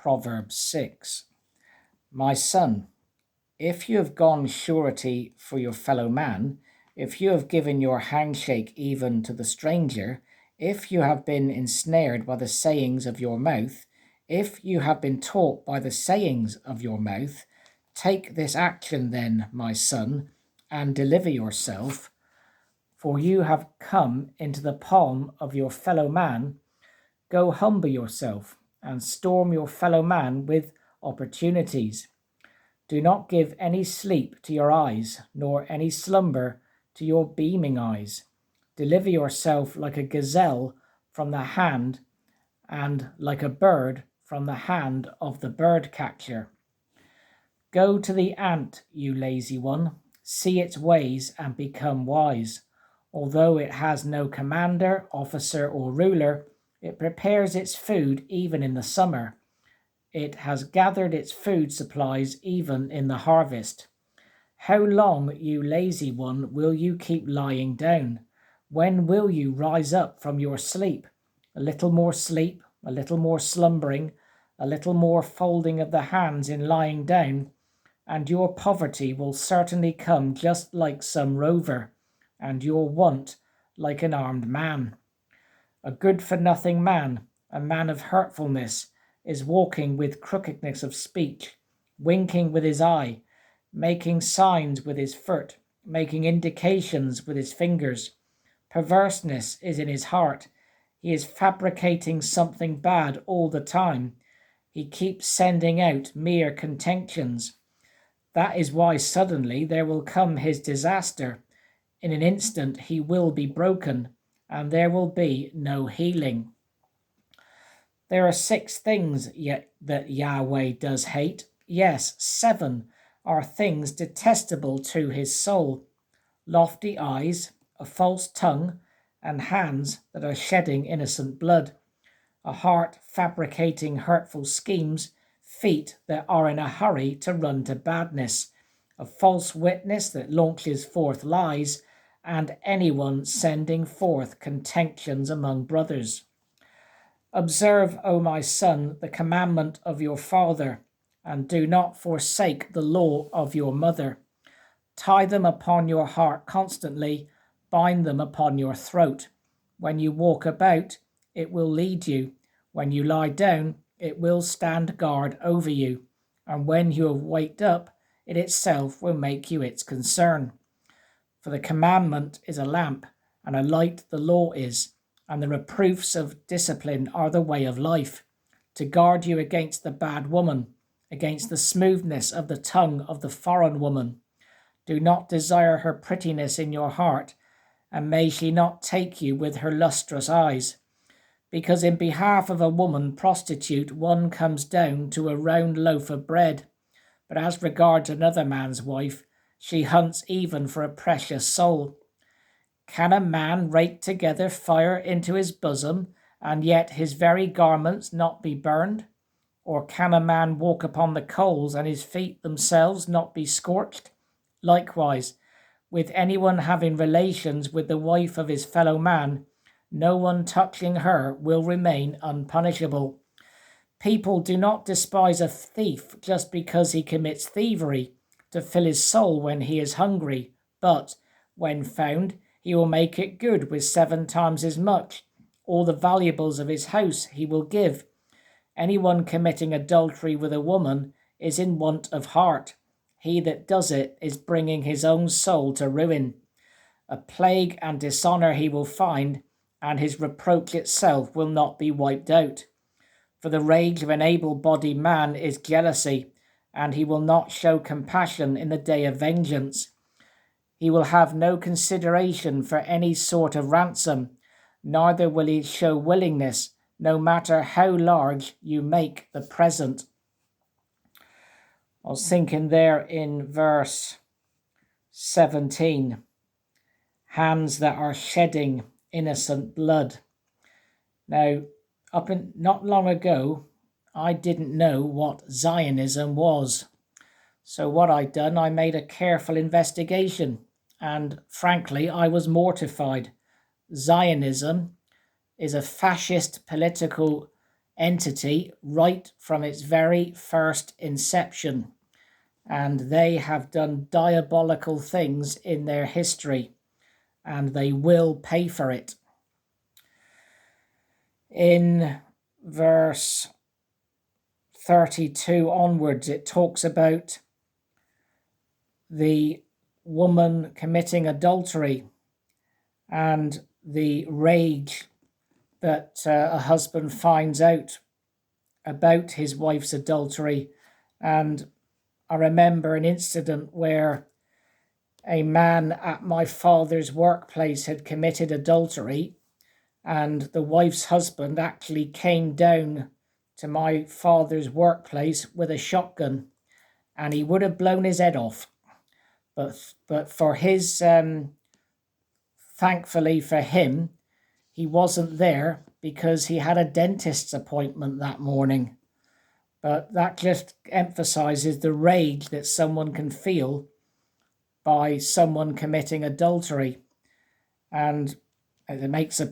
Proverbs 6. My son, if you have gone surety for your fellow man, if you have given your handshake even to the stranger, if you have been ensnared by the sayings of your mouth, if you have been taught by the sayings of your mouth, take this action then, my son, and deliver yourself, for you have come into the palm of your fellow man. Go humble yourself and storm your fellow man with opportunities. Do not give any sleep to your eyes, nor any slumber to your beaming eyes. Deliver yourself like a gazelle from the hand, and like a bird from the hand of the bird catcher. Go to the ant, you lazy one, see its ways and become wise. Although it has no commander, officer, or ruler, it prepares its food even in the summer. It has gathered its food supplies even in the harvest. How long, you lazy one, will you keep lying down? When will you rise up from your sleep? A little more sleep, a little more slumbering, a little more folding of the hands in lying down, and your poverty will certainly come just like some rover, and your want like an armed man. A good-for-nothing man, a man of hurtfulness, is walking with crookedness of speech, winking with his eye, making signs with his foot, making indications with his fingers. Perverseness is in his heart. He is fabricating something bad all the time. He keeps sending out mere contentions. That is why suddenly there will come his disaster. In an instant he will be broken, and there will be no healing. There are 6 things yet that Yahweh does hate. Yes, 7 are things detestable to his soul: lofty eyes, a false tongue, and hands that are shedding innocent blood, a heart fabricating hurtful schemes, feet that are in a hurry to run to badness, a false witness that launches forth lies, and anyone sending forth contentions among brothers. Observe, O my son, the commandment of your father, and do not forsake the law of your mother. Tie them upon your heart constantly, bind them upon your throat. When you walk about, it will lead you. When you lie down, it will stand guard over you. And when you have waked up, it itself will make you its concern. For the commandment is a lamp, and a light the law is, and the reproofs of discipline are the way of life, to guard you against the bad woman, against the smoothness of the tongue of the foreign woman. Do not desire her prettiness in your heart, and may she not take you with her lustrous eyes. Because in behalf of a woman prostitute one comes down to a round loaf of bread, but as regards another man's wife, she hunts even for a precious soul. Can a man rake together fire into his bosom, and yet his very garments not be burned? Or can a man walk upon the coals, and his feet themselves not be scorched? Likewise, with anyone having relations with the wife of his fellow man, no one touching her will remain unpunishable. People do not despise a thief just because he commits thievery to fill his soul when he is hungry, but, when found, he will make it good with 7 times as much. All the valuables of his house he will give. Anyone committing adultery with a woman is in want of heart. He that does it is bringing his own soul to ruin. A plague and dishonor he will find, and his reproach itself will not be wiped out. For the rage of an able-bodied man is jealousy, and he will not show compassion in the day of vengeance. He will have no consideration for any sort of ransom, neither will he show willingness, no matter how large you make the present. I was thinking there in verse 17, hands that are shedding innocent blood. Now, not long ago, I didn't know what Zionism was. So what I'd done, I made a careful investigation, and frankly, I was mortified. Zionism is a fascist political entity right from its very first inception, and they have done diabolical things in their history, and they will pay for it. In verse 32 onwards, it talks about the woman committing adultery and the rage that a husband finds out about his wife's adultery. And I remember an incident where a man at my father's workplace had committed adultery, and the wife's husband actually came down to my father's workplace with a shotgun, and he would have blown his head off. But for his, thankfully for him, he wasn't there because he had a dentist's appointment that morning. But that just emphasizes the rage that someone can feel by someone committing adultery. And it makes a